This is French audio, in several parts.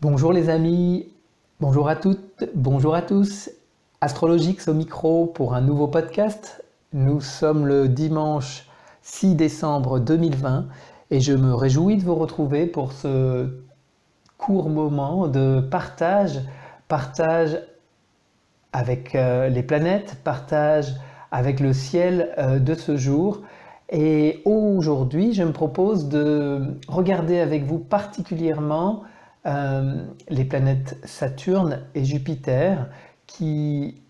Bonjour les amis, bonjour à toutes, bonjour à tous. Astrologix au micro pour un nouveau podcast. Nous sommes le dimanche 6 décembre 2020 et je me réjouis de vous retrouver pour ce court moment de partage avec les planètes, partage avec le ciel de ce jour. Et aujourd'hui, je me propose de regarder avec vous particulièrement les planètes Saturne et Jupiter qui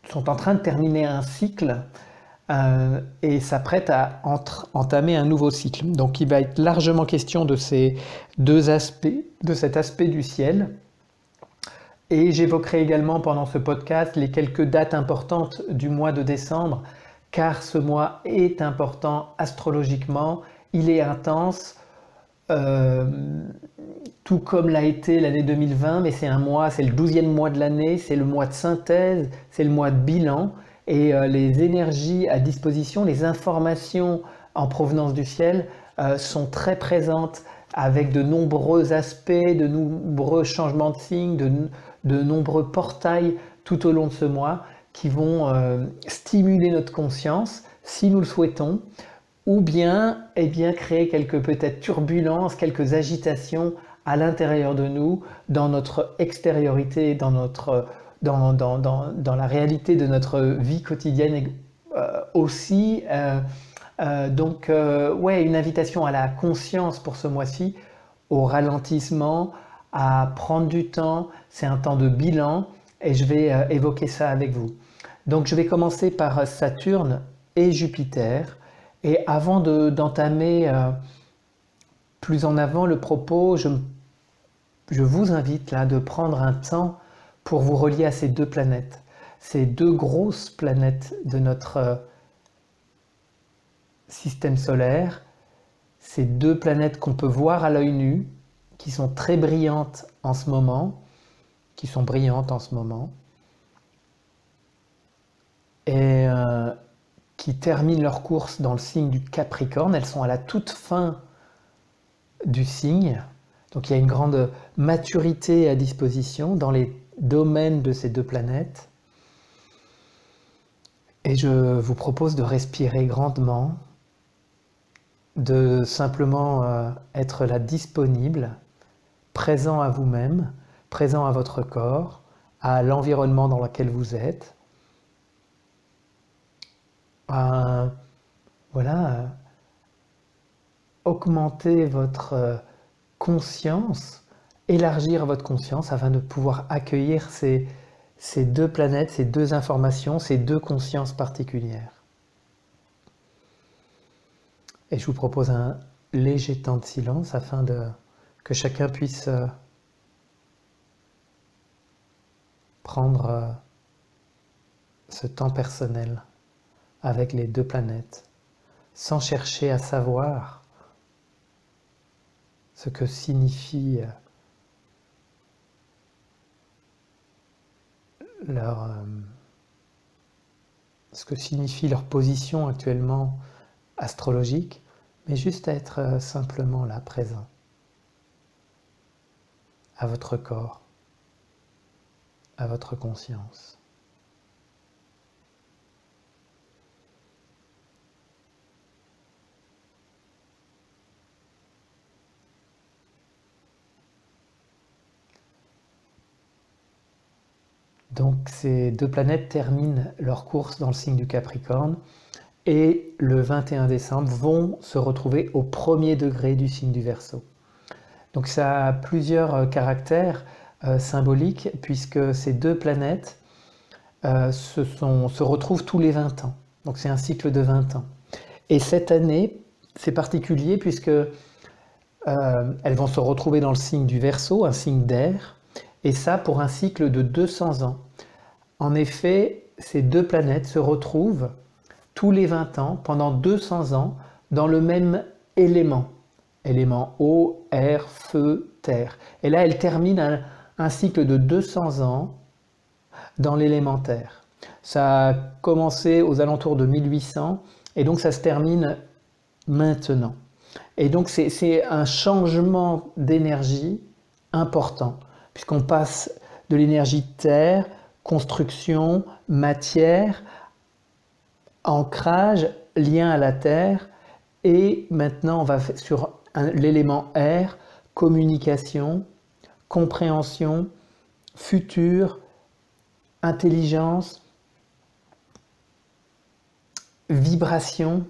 sont en train de terminer un cycle et s'apprêtent à entamer un nouveau cycle. Donc il va être largement question de ces deux aspects, de cet aspect du ciel. Et j'évoquerai également pendant ce podcast les quelques dates importantes du mois de décembre, car ce mois est important astrologiquement, il est intense, tout comme l'a été l'année 2020, mais c'est un mois, c'est le 12e mois de l'année, c'est le mois de synthèse, c'est le mois de bilan, et les énergies à disposition, les informations en provenance du ciel sont très présentes avec de nombreux aspects, de nombreux changements de signes, de nombreux portails tout au long de ce mois qui vont stimuler notre conscience si nous le souhaitons, ou bien, créer quelques peut-être turbulences, quelques agitations à l'intérieur de nous, dans notre extériorité, dans la réalité de notre vie quotidienne aussi. Ouais, une invitation à la conscience pour ce mois-ci, au ralentissement, à prendre du temps. C'est un temps de bilan et je vais évoquer ça avec vous. Donc je vais commencer par Saturne et Jupiter. Et avant d'entamer plus en avant le propos, je vous invite là de prendre un temps pour vous relier à ces deux planètes. Ces deux grosses planètes de notre système solaire. Ces deux planètes qu'on peut voir à l'œil nu, qui sont très brillantes en ce moment, et qui terminent leur course dans le signe du Capricorne. Elles sont à la toute fin du signe. Donc il y a une grande maturité à disposition dans les domaines de ces deux planètes. Et je vous propose de respirer grandement, de simplement être là disponible, présent à vous-même, présent à votre corps, à l'environnement dans lequel vous êtes. Augmenter votre conscience, élargir votre conscience afin de pouvoir accueillir ces deux planètes, ces deux informations, ces deux consciences particulières. Et je vous propose un léger temps de silence afin que chacun puisse prendre ce temps personnel avec les deux planètes, sans chercher à savoir ce que signifie leur position actuellement astrologique, mais juste être simplement là, présent, à votre corps, à votre conscience. Donc ces deux planètes terminent leur course dans le signe du Capricorne et le 21 décembre vont se retrouver au premier degré du signe du Verseau. Donc ça a plusieurs caractères symboliques puisque ces deux planètes se retrouvent tous les 20 ans. Donc c'est un cycle de 20 ans. Et cette année, c'est particulier puisque elles vont se retrouver dans le signe du Verseau, un signe d'air, et ça pour un cycle de 200 ans. En effet, ces deux planètes se retrouvent tous les 20 ans, pendant 200 ans, dans le même élément. Élément eau, air, feu, terre. Et là, elles terminent un cycle de 200 ans dans l'élémentaire. Ça a commencé aux alentours de 1800, et donc ça se termine maintenant. Et donc c'est un changement d'énergie important, puisqu'on passe de l'énergie terre, construction, matière, ancrage, lien à la terre, et maintenant on va sur l'élément air, communication, compréhension, futur, intelligence, vibration,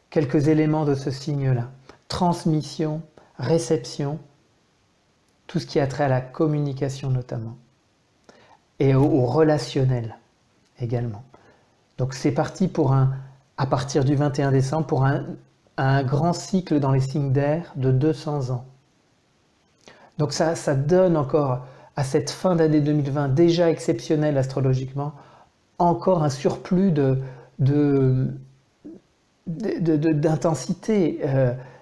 quelques éléments de ce signe-là, transmission, réception, tout ce qui a trait à la communication notamment, et au relationnel également. Donc c'est parti pour à partir du 21 décembre, pour un grand cycle dans les signes d'air de 200 ans. Donc ça donne encore, à cette fin d'année 2020, déjà exceptionnelle astrologiquement, encore un surplus d'intensité,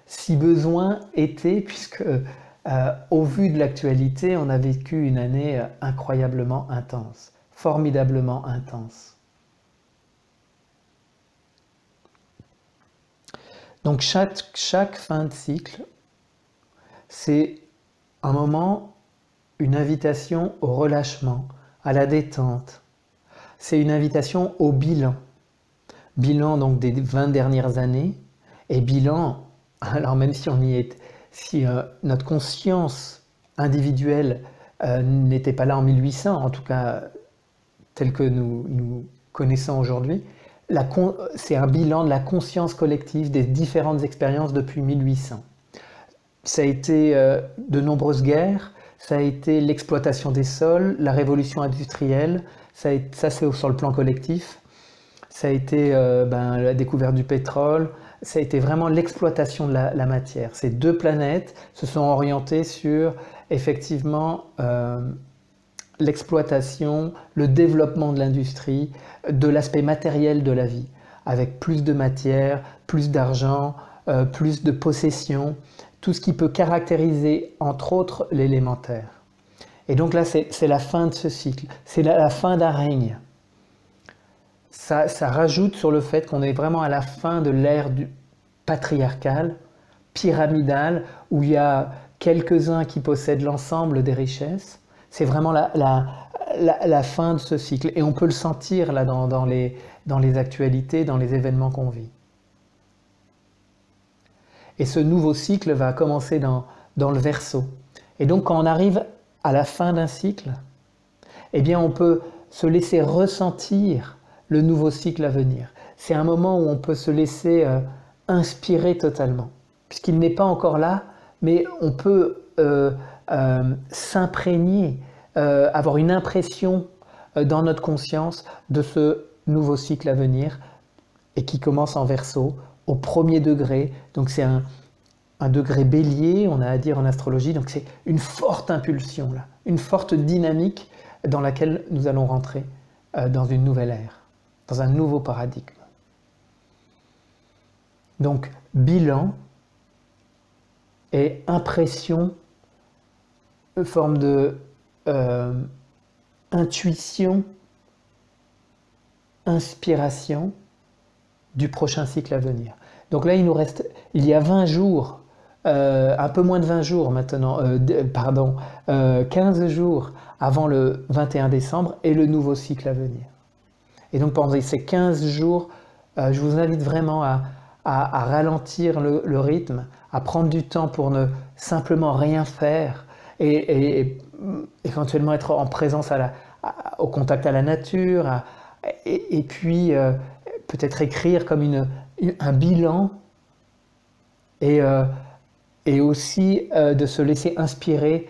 si besoin était, puisque au vu de l'actualité, on a vécu une année incroyablement intense, formidablement intense. Donc chaque fin de cycle, c'est un moment, une invitation au relâchement, à la détente. C'est une invitation au bilan. Bilan donc des 20 dernières années, et bilan, alors même si on y est, si notre conscience individuelle n'était pas là en 1800, en tout cas tel que nous connaissons aujourd'hui, c'est un bilan de la conscience collective des différentes expériences depuis 1800. Ça a été de nombreuses guerres, ça a été l'exploitation des sols, la révolution industrielle, ça c'est sur le plan collectif, ça a été la découverte du pétrole, ça a été vraiment l'exploitation de la matière. Ces deux planètes se sont orientées sur effectivement l'exploitation, le développement de l'industrie, de l'aspect matériel de la vie, avec plus de matière, plus d'argent, plus de possession, tout ce qui peut caractériser entre autres l'élémentaire. Et donc là c'est la fin de ce cycle, c'est la fin d'un règne. Ça rajoute sur le fait qu'on est vraiment à la fin de l'ère patriarcale, pyramidale, où il y a quelques-uns qui possèdent l'ensemble des richesses. C'est vraiment la fin de ce cycle. Et on peut le sentir là dans les actualités, dans les événements qu'on vit. Et ce nouveau cycle va commencer dans le Verseau. Et donc quand on arrive à la fin d'un cycle, eh bien on peut se laisser ressentir le nouveau cycle à venir. C'est un moment où on peut se laisser inspirer totalement, puisqu'il n'est pas encore là, mais on peut s'imprégner, avoir une impression dans notre conscience de ce nouveau cycle à venir, et qui commence en Verseau, au premier degré. Donc c'est un degré bélier, on a à dire en astrologie, donc c'est une forte impulsion, là, une forte dynamique dans laquelle nous allons rentrer dans une nouvelle ère, dans un nouveau paradigme. Donc bilan et impression, forme de intuition, inspiration du prochain cycle à venir. Donc là, il y a 20 jours, un peu moins de 20 jours maintenant, 15 jours avant le 21 décembre et le nouveau cycle à venir. Et donc pendant ces 15 jours, je vous invite vraiment à ralentir le rythme, à prendre du temps pour ne simplement rien faire et éventuellement être en présence au contact à la nature, et puis peut-être écrire comme un bilan, et aussi de se laisser inspirer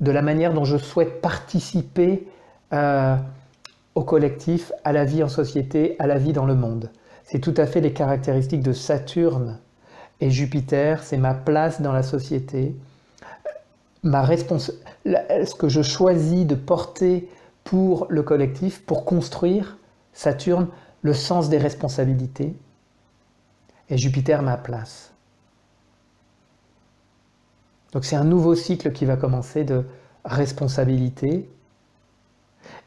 de la manière dont je souhaite participer au collectif, à la vie en société, à la vie dans le monde. C'est tout à fait les caractéristiques de Saturne et Jupiter, c'est ma place dans la société, ce que je choisis de porter pour le collectif, pour construire, Saturne, le sens des responsabilités, et Jupiter, ma place. Donc c'est un nouveau cycle qui va commencer de responsabilité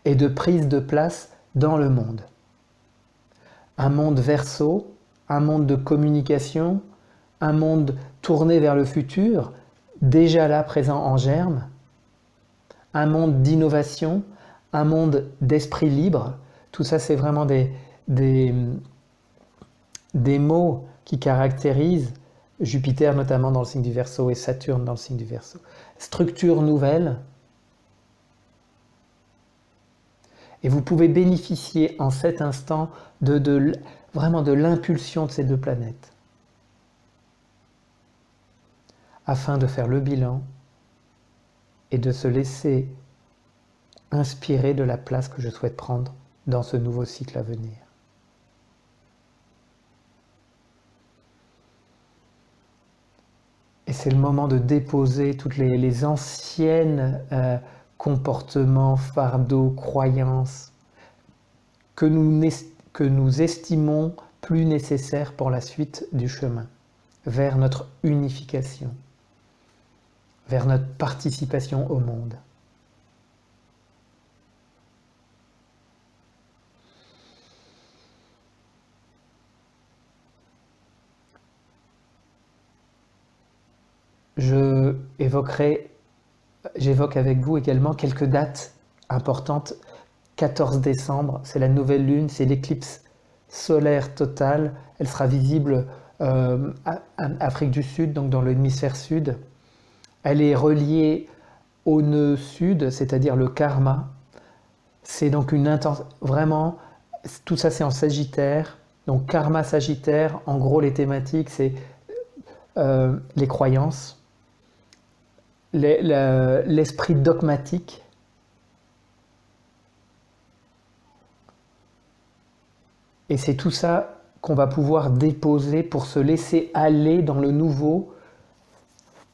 et de prise de place dans le monde. Un monde Verseau, un monde de communication, un monde tourné vers le futur, déjà là, présent en germe, un monde d'innovation, un monde d'esprit libre. Tout ça, c'est vraiment des mots qui caractérisent Jupiter, notamment dans le signe du Verseau, et Saturne dans le signe du Verseau. Structure nouvelle. Et vous pouvez bénéficier en cet instant vraiment de l'impulsion de ces deux planètes, afin de faire le bilan et de se laisser inspirer de la place que je souhaite prendre dans ce nouveau cycle à venir. Et c'est le moment de déposer toutes les anciennes comportements, fardeaux, croyances que nous estimons plus nécessaires pour la suite du chemin, vers notre unification, vers notre participation au monde. J'évoque avec vous également quelques dates importantes. 14 décembre, c'est la nouvelle lune, c'est l'éclipse solaire totale. Elle sera visible en Afrique du Sud, donc dans l'hémisphère sud. Elle est reliée au nœud sud, c'est-à-dire le karma. C'est donc une intense... Vraiment, tout ça c'est en Sagittaire. Donc karma Sagittaire, en gros les thématiques c'est les croyances, l'esprit dogmatique, et c'est tout ça qu'on va pouvoir déposer pour se laisser aller dans le nouveau,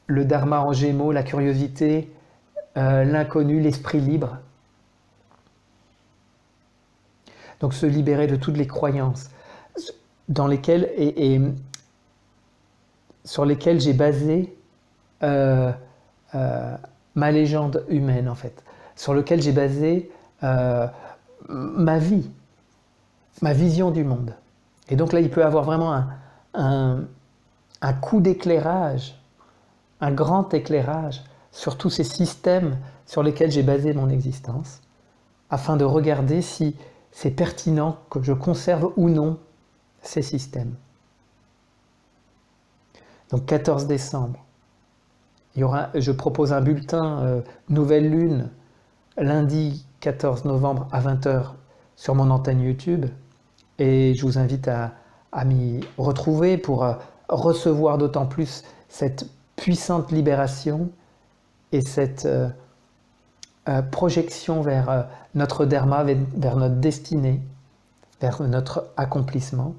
le dharma en Gémeaux, la curiosité, l'inconnu, l'esprit libre. Donc se libérer de toutes les croyances dans lesquelles sur lesquelles j'ai basé ma légende humaine en fait, sur lequel j'ai basé ma vie, ma vision du monde. Et donc là, il peut y avoir vraiment un coup d'éclairage, un grand éclairage sur tous ces systèmes sur lesquels j'ai basé mon existence, afin de regarder si c'est pertinent que je conserve ou non ces systèmes. Donc 14 décembre, je propose un bulletin Nouvelle Lune, lundi 14 novembre à 20 h sur mon antenne YouTube. Et je vous invite à m'y retrouver pour recevoir d'autant plus cette puissante libération et cette projection vers notre dharma, vers notre destinée, vers notre accomplissement.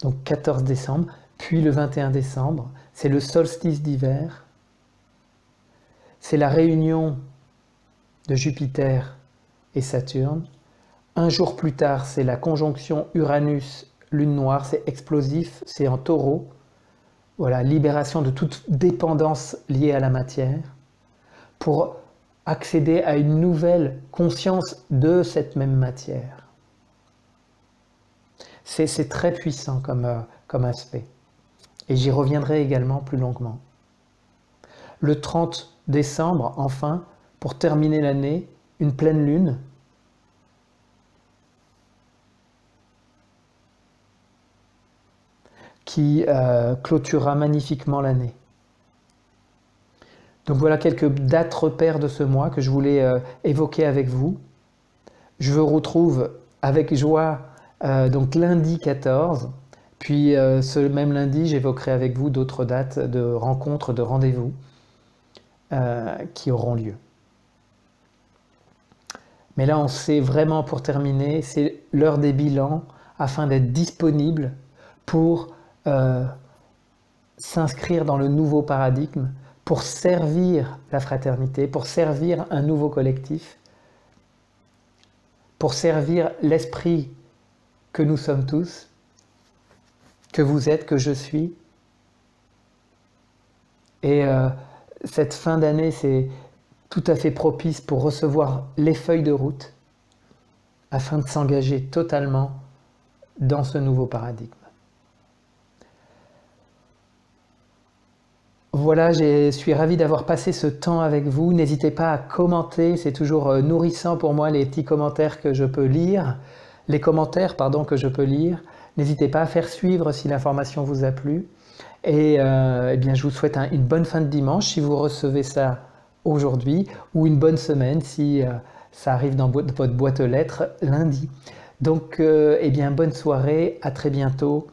Donc 14 décembre, puis le 21 décembre, c'est le solstice d'hiver. C'est la réunion de Jupiter et Saturne. Un jour plus tard, c'est la conjonction Uranus-Lune noire, c'est explosif, c'est en Taureau. Voilà, libération de toute dépendance liée à la matière, pour accéder à une nouvelle conscience de cette même matière. C'est très puissant comme aspect. Et j'y reviendrai également plus longuement. Le 30 décembre, enfin, pour terminer l'année, une pleine lune. Qui clôturera magnifiquement l'année. Donc voilà quelques dates repères de ce mois que je voulais évoquer avec vous. Je vous retrouve avec joie donc lundi 14, puis ce même lundi j'évoquerai avec vous d'autres dates de rencontres, de rendez-vous qui auront lieu. Mais là on sait vraiment, pour terminer, c'est l'heure des bilans afin d'être disponible pour s'inscrire dans le nouveau paradigme, pour servir la fraternité, pour servir un nouveau collectif, pour servir l'esprit que nous sommes tous, que vous êtes, que je suis. Et cette fin d'année, c'est tout à fait propice pour recevoir les feuilles de route afin de s'engager totalement dans ce nouveau paradigme. Voilà, je suis ravi d'avoir passé ce temps avec vous. N'hésitez pas à commenter, c'est toujours nourrissant pour moi les petits commentaires que je peux lire, les commentaires pardon que je peux lire. N'hésitez pas à faire suivre si l'information vous a plu. Et eh bien, je vous souhaite une bonne fin de dimanche si vous recevez ça aujourd'hui, ou une bonne semaine si ça arrive dans votre boîte aux lettres lundi. Donc, eh bien, bonne soirée, à très bientôt.